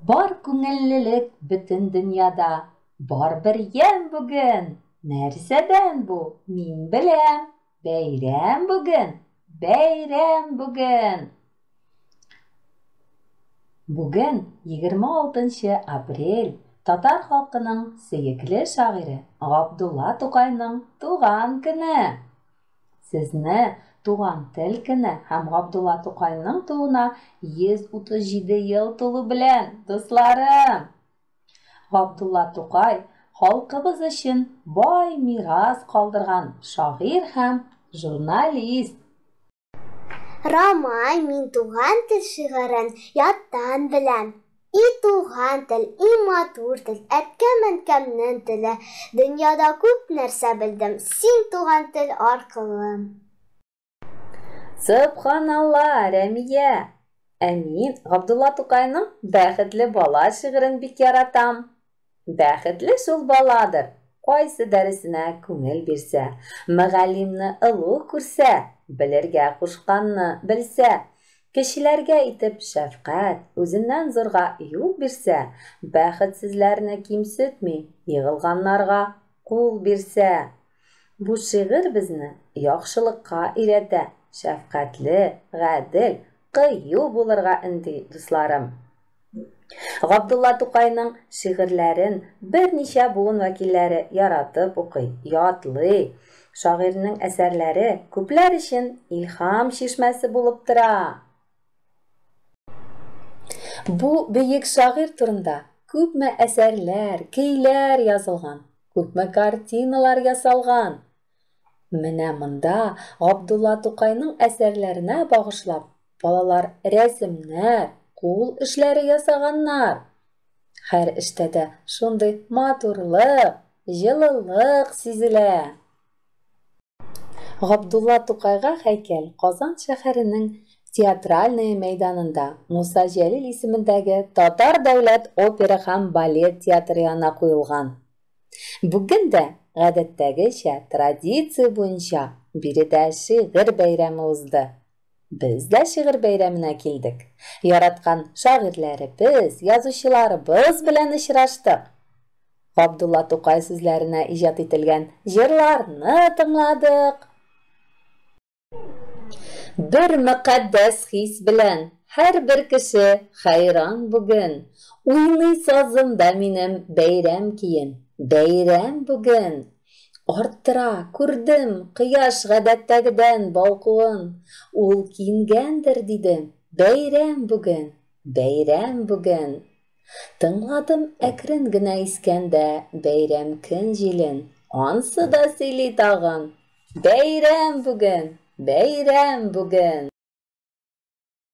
Бар күңеллелек бөтен дөньяда, бар бер ям бүген. Нәрсәдән бу? Мин беләм. Бәйрәм бүген, бәйрәм бүген. Бүген 26 апрель татар халкының сөекле шагыйре Габдулла Тукайның туган көне. Сезне туган тел көне һәм Габдулла Тукайның тууына 137 ел тулу белән, дусларым! Габдулла Тукай халкыбыз өчен бай мирас калдырган шагыйрь һәм журналист. Рамай мин туган тел шигырен яттан беләм. И туган тел, и матур тел, әткәм-әнкәмнең теле. Дөньяда күп нәрсә белдем, син туган тел аркылы. Субханалла, Рәмия! Мин Габдулла Тукайның «Бәхетле бала» шигырен бик яратам. Бәхетле шул баладыр, кайсы дәресенә күңел бирсә, мөгаллимне олуг күрсә, белергә кушканны белсә, кешеләргә итеп шәфкать, үзеннән зурга юл бирсә, бәхетсезләрне кимсетми, егылганнарга кул бирсә. Бу шигырь безне яхшылыкка өйрәтә, шәфкатьле, гадел, кыю булырга өнди, дусларым. Габдулла Тукайның шигырьләрен берничә буын вәкилләре яратып укый, ятлый. Шагыйрьнең әсәрләре күпләр өчен илһам чишмәсе булып тора. Бу бөек шагыйрь турында күпме әсәрләр, көйләр язылган, күпме картиналар ясалган. Менә монда Габдулла Тукайның әсәрләренә багышлап балалар рәсемнәр, кул эшләре ясаганнар. Һәр эштә дә шундый матурлык, җылылык сизелә. Габдулла Тукайга һәйкәл Казан шәһәренең Театральная мәйданында Муса Җәлил исемендәге Татар дәүләт опера һәм балет театры янына куелган. Бүген дә гадәттәгечә традиция буенча биредә шигырь бәйрәме узды. Без дә шигырь бәйрәменә килдек. Яраткан шагыйрьләребез, язучыларыбыз белән очраштык. Габдулла Тукай сүзләренә иҗат ителгән җырларны тыңладык. Бер мөкаддәс хис белән һәрбер кеше хәйран бүген. Уйный сазымда минем бәйрәм киен, бәйрәм бүген. Арттыра күрдем кояш гадәттәгедән балкуын. Ул кингәндер дидем, бәйрәм бүген, бәйрәм бүген. Тыңладым әкрен генә искәндә бәйрәм көн җилен. Ансы да сөйли тагын, бәйрәм бүген, бәйрәм бүген.